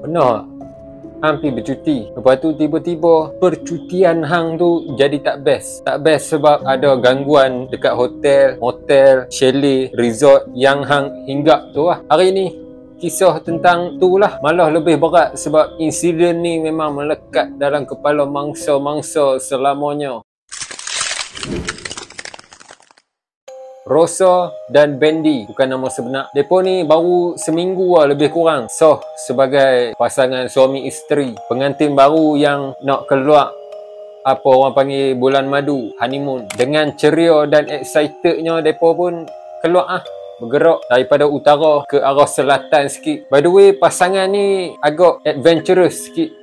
Benar. Hang pergi bercuti. Lepas tu tiba-tiba percutian hang tu jadi tak best. Tak best sebab ada gangguan dekat hotel, motel, chalet, resort yang hang hinggap tu lah. Hari ni kisah tentang tu lah. Malah lebih berat sebab insiden ni memang melekat dalam kepala mangsa-mangsa selamanya. Rosa dan Bendy bukan nama sebenar. Mereka ni baru seminggu lah lebih kurang sah sebagai pasangan suami isteri. Pengantin baru yang nak keluar apa orang panggil bulan madu, honeymoon. Dengan ceria dan excitednya mereka pun keluar bergerak daripada utara ke arah selatan sikit. By the way, pasangan ni agak adventurous sikit.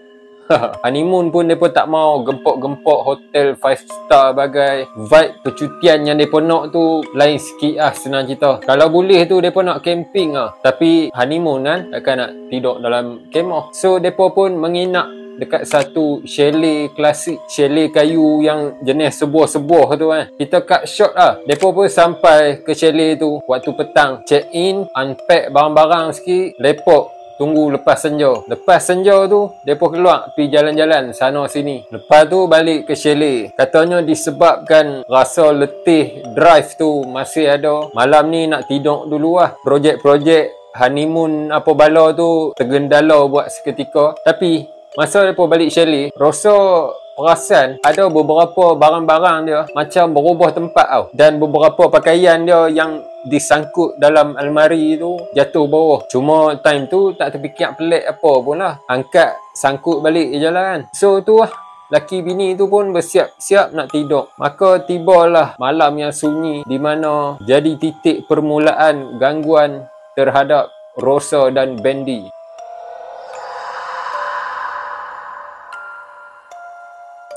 Honeymoon pun mereka tak mau gempok-gempok hotel 5 star bagai. Vibe percutian yang mereka nak tu lain sikit lah, senang cerita. Kalau boleh tu mereka nak camping lah. Tapi honeymoon kan, takkan nak tidur dalam kemah. So mereka pun menginap dekat satu chalet klasik, chalet kayu yang jenis sebuah-sebuah tu kan. Kita cut short lah. Mereka pun sampai ke chalet tu waktu petang. Check in, unpack barang-barang sikit, lepak. Tunggu lepas senja. Lepas senja tu, mereka keluar pergi jalan-jalan sana sini. Lepas tu balik ke chalet. Katanya disebabkan rasa letih drive tu masih ada. Malam ni nak tidur dulu lah. Projek-projek honeymoon apa bala tu tergendala buat seketika. Tapi masa mereka balik chalet, rasa perasan ada beberapa barang-barang dia macam berubah tempat tau. Dan beberapa pakaian dia yang disangkut dalam almari tu jatuh bawah. Cuma time tu tak terfikir pelik apa pun lah. Angkat, sangkut balik je lah kan. So tu lah, laki bini tu pun bersiap-siap nak tidur. Maka tibalah malam yang sunyi di mana jadi titik permulaan gangguan terhadap Rosa dan Bendy.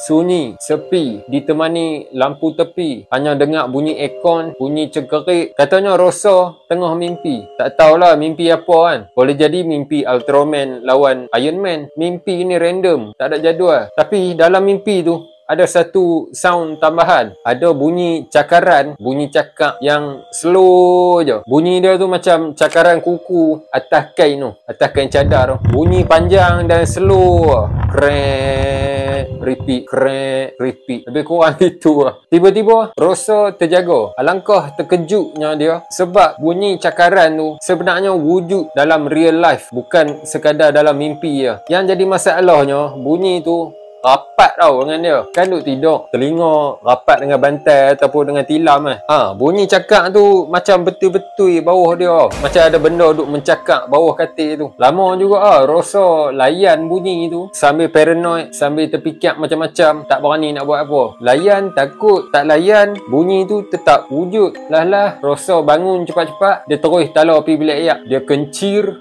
Sunyi, sepi, ditemani lampu tepi. Hanya dengar bunyi aircon, bunyi cengkerik. Katanya Rosa tengah mimpi. Tak tahulah mimpi apa kan. Boleh jadi mimpi Ultraman lawan Iron Man. Mimpi ni random, tak ada jadual. Tapi dalam mimpi tu ada satu sound tambahan. Ada bunyi cakaran, bunyi cakap yang slow je. Bunyi dia tu macam cakaran kuku atas kain tu, atas kain cadar tu. Bunyi panjang dan slow. Krek, repeat, krek, repeat. Lebih kurang itu lah. Tiba-tiba Rosa terjaga. Alangkah terkejutnya dia sebab bunyi cakaran tu sebenarnya wujud dalam real life, bukan sekadar dalam mimpi je. Yang jadi masalahnya bunyi tu rapat tau dengan dia. Kan duk tidur, telinga rapat dengan bantal ataupun dengan tilam bunyi cakap tu macam betul-betul bawah dia. Macam ada benda duk mencakap bawah katil tu. Lama juga Rosa layan bunyi tu sambil paranoid, sambil terfikir macam-macam, tak berani nak buat apa. Layan, takut, tak layan, bunyi tu tetap wujud. Lah Rosa bangun cepat-cepat. Dia terus tala pergi bilik ayak. Dia kencir.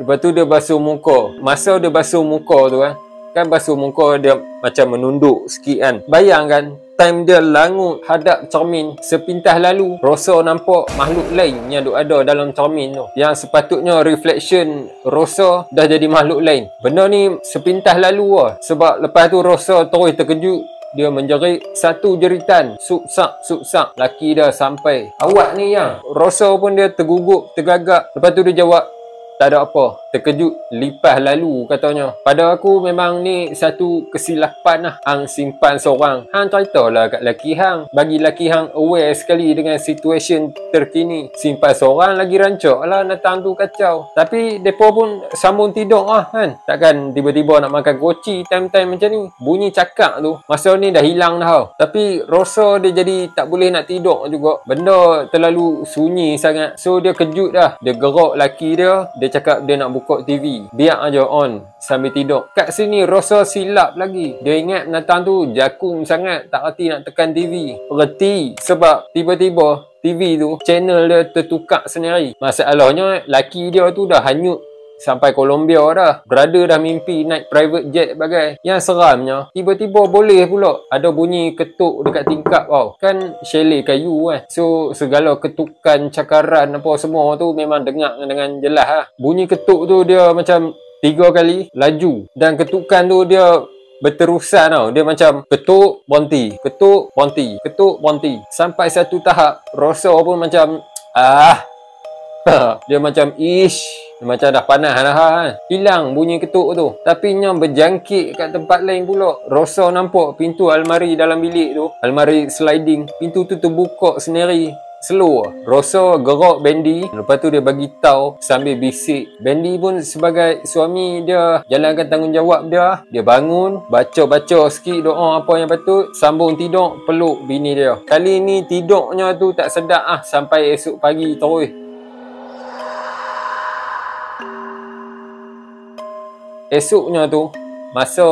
Lepas tu dia basuh muka. Masa dia basuh muka tu kan basuh muka dia macam menunduk sikit kan. Bayangkan time dia langut hadap cermin, sepintas lalu Rosa nampak makhluk lain yang ada dalam cermin tu, yang sepatutnya reflection Rosa dah jadi makhluk lain. Benda ni sepintas lalu sebab lepas tu Rosa terus terkejut. Dia menjerit satu jeritan, suk-sak. Laki dah sampai. Awak ni yang Rosa pun dia tergugup, tergagap. Lepas tu dia jawab, tak ada apa, terkejut, lipas lalu katanya. Pada aku memang ni satu kesilapan lah. Hang simpan seorang, hang ceritalah kat laki hang, bagi laki hang aware sekali dengan situasi terkini. Simpan seorang lagi rancak lah, datang tu kacau. Tapi mereka pun sambung tidur kan. Takkan tiba-tiba nak makan koci time-time macam ni. Bunyi cakap tu masa ni dah hilang dah. Tapi Rosa dia jadi tak boleh nak tidur juga. Benda terlalu sunyi sangat. So dia kejut dah. Dia gerak laki dia. Dia cakap dia nak buka TV. Biar aja on sambil tidur. Kat sini Rosa silap lagi. Dia ingat penatang tu jakun sangat, tak reti nak tekan TV. Reti sebab tiba-tiba TV tu channel dia tertukar sendiri. Masalahnya laki dia tu dah hanyut sampai Colombia dah. Brother dah mimpi naik private jet bagai. Yang seramnya tiba-tiba boleh pula ada bunyi ketuk dekat tingkap Kan chalet kayu So segala ketukan, cakaran apa semua tu memang dengar dengan jelas Bunyi ketuk tu dia macam 3 kali laju. Dan ketukan tu dia berterusan Dia macam ketuk, berhenti, ketuk, berhenti, ketuk, berhenti. Sampai satu tahap Rosa pun macam Dia macam dia macam dah panas dah kan. Hilang bunyi ketuk tu. Tapi nya berjangkit kat tempat lain pula. Rosa nampak pintu almari dalam bilik tu, almari sliding, pintu tu terbuka sendiri. Slow. Rosa gerak Bendy. Lepas tu dia bagi tahu sambil bisik. Bendy pun sebagai suami dia jalankan tanggungjawab dia. Dia bangun, baca-baca sikit doa apa yang patut, sambung tidur, peluk bini dia. Kali ni tidurnya tu tak sedap sampai esok pagi terus. Esoknya tu masa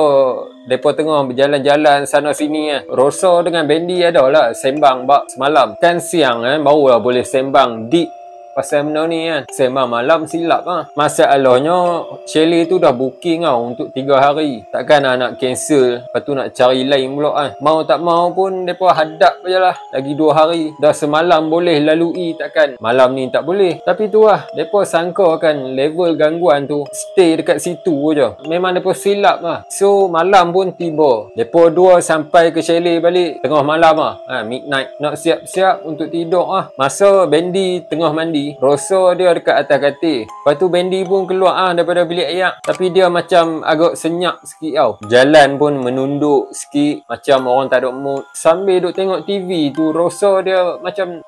mereka tengah berjalan-jalan sana sini Rosa dengan Bendy adalah sembang bak semalam. Kan siang barulah boleh sembang deep pasal benda ni kan. Sembang malam silap Masalahnya Shelly tu dah booking untuk 3 hari. Takkan nak cancel, lepas tu nak cari lain pula Mau tak mau pun mereka hadap je lah. Lagi 2 hari. Dah semalam boleh lalui, takkan malam ni tak boleh. Tapi tu mereka sangka kan level gangguan tu stay dekat situ je. Memang mereka silap So malam pun tiba. Mereka 2 sampai ke Shelly balik tengah malam midnight. Nak siap-siap untuk tidur Masa Bendy tengah mandi, Rosa dia dekat atas katil. Lepas tu Bendy pun keluar daripada bilik ayak. Tapi dia macam agak senyap sikit tau. Jalan pun menunduk sikit, macam orang tak ada mood. Sambil duk tengok TV tu, Rosa dia macam,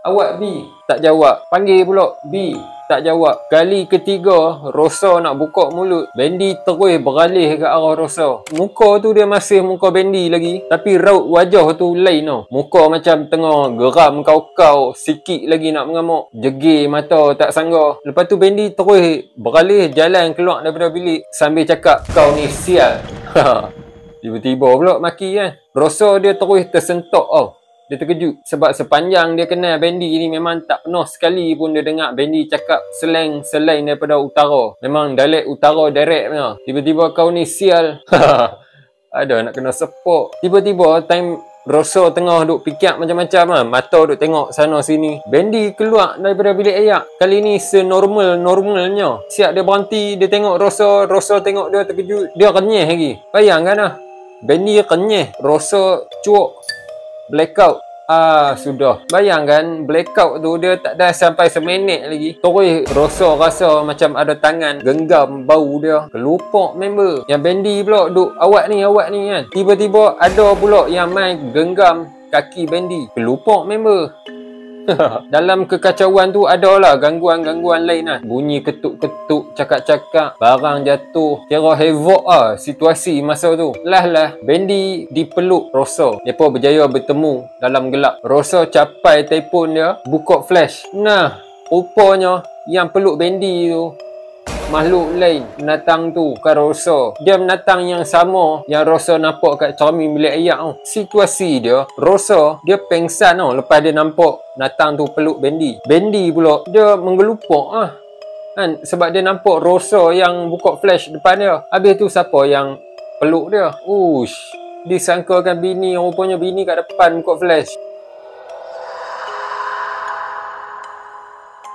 awak B? Tak jawab. Panggil pula B? Tak jawab. Kali ketiga Rosa nak buka mulut, Bendy terus beralih ke arah Rosa. Muka tu dia masih muka Bendy lagi, tapi raut wajah tu lain tau. Muka macam tengah geram kau-kau, sikit lagi nak mengamuk, jegir mata tak sangga. Lepas tu Bendy terus beralih jalan keluar daripada bilik sambil cakap, kau ni sial. Tiba-tiba pula maki Rosa dia terus tersentak tau. Dia terkejut sebab sepanjang dia kenal Bendy ni memang tak pernah sekali pun dia dengar Bendy cakap slang selain daripada utara. Memang dialek utara direct punya. Tiba-tiba kau ni sial. Ada nak kena sepok. Tiba-tiba time Rosa tengah duk fikir macam-macam mata duk tengok sana sini, Bendy keluar daripada bilik ayak. Kali ni senormal-normalnya. Siap dia berhenti, dia tengok Rosa, Rosa tengok dia terkejut. Dia kenyeh lagi. Bayangkan Bendy kenyeh, Rosa cuak. Blackout. Sudah. Bayangkan blackout tu dia tak dah sampai seminit lagi. Terus Rosa rasa macam ada tangan genggam bau dia. Kelupak member. Yang Bendy pula duk awak ni kan. Tiba-tiba ada pula yang main genggam kaki Bendy. Kelupak member. Dalam kekacauan tu adalah gangguan-gangguan lain Bunyi ketuk-ketuk, cakap-cakap, barang jatuh. Kira havoc situasi masa tu. Lah Bendy dipeluk Rosa. Mereka berjaya bertemu dalam gelap. Rosa capai telefon dia, buka flash. Nah, rupanya yang peluk Bendy tu makhluk lain. Penatang tu kan Rosa. Dia penatang yang sama yang Rosa nampak kat cermin bilik ayak tu. Situasi dia, Rosa dia pengsan lepas dia nampak penatang tu peluk Bendy. Bendy pula dia menggelupak kan, sebab dia nampak Rosa yang buka flash depan dia. Habis tu siapa yang peluk dia? Disangkakan bini, rupanya bini kat depan buka flash.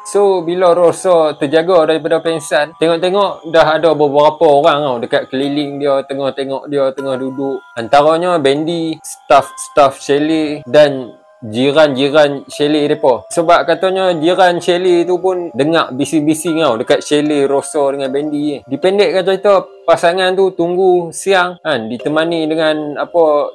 So, bila Rosa terjaga daripada pengsan, tengok-tengok dah ada beberapa orang dekat keliling dia, tengah tengok dia, tengah duduk. Antaranya Bendy, staff Shelly dan jiran-jiran Shelly mereka. Sebab katanya jiran Shelly tu pun dengar bising-bising dekat Shelly, Rosa dengan Bendy. Dipendekkan cerita, pasangan tu tunggu siang ditemani dengan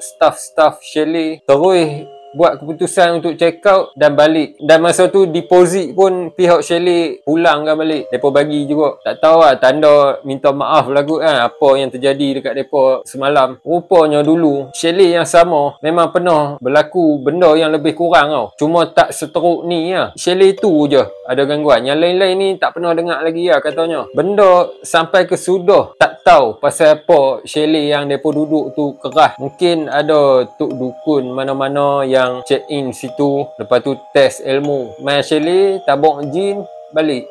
staff Shelly. Terus buat keputusan untuk check out dan balik. Dan masa tu deposit pun pihak Shelly pulangkan balik. Mereka bagi juga. Tak tahu tanda minta maaf lah kot apa yang terjadi dekat mereka semalam. Rupanya dulu Shelly yang sama memang pernah berlaku benda yang lebih kurang Cuma tak seteruk ni Shelly tu je ada gangguan. Yang lain-lain ni tak pernah dengar lagi katanya. Benda sampai ke sudah tak tahu pasal apa Shelly yang mereka duduk tu kerah. Mungkin ada tok dukun mana-mana yang check in situ, lepas tu test ilmu. Main Shelly tabuk jin balik.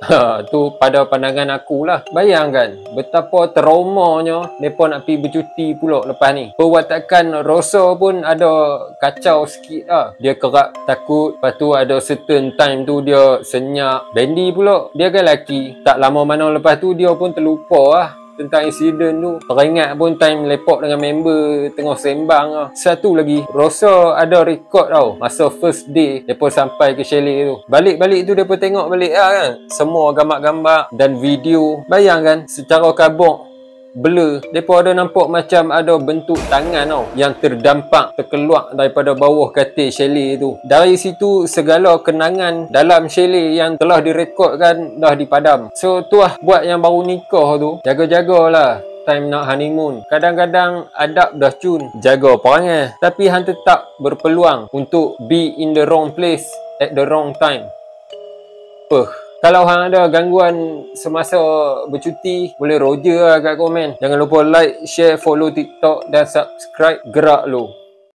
Tu pada pandangan aku lah. Bayangkan betapa traumanya mereka nak pergi bercuti pula lepas ni. Perwatakan Rosa pun ada kacau sikit Dia kerap takut. Lepas tu ada certain time tu dia senyap. Bendy pula dia kan lelaki. Tak lama mana lepas tu dia pun terlupa tentang insiden tu. Teringat pun time lepak dengan member tengah sembang lah. Satu lagi, Rosa ada rekod tau masa first day mereka sampai ke chalet tu. Balik-balik tu mereka tengok balik lah kan, semua gambar-gambar dan video. Bayangkan secara kabut blur, mereka ada nampak macam ada bentuk tangan tau yang terdampak terkeluar daripada bawah katil chalet tu. Dari situ segala kenangan dalam chalet yang telah direkodkan dah dipadam. So tu lah buat yang baru nikah tu, jaga-jagalah time nak honeymoon. Kadang-kadang adab dah cun, jaga perangai, tapi hang tetap berpeluang untuk be in the wrong place at the wrong time. Kalau hang ada gangguan semasa bercuti, boleh roja lah kat komen. Jangan lupa like, share, follow TikTok dan subscribe. Gerak lu.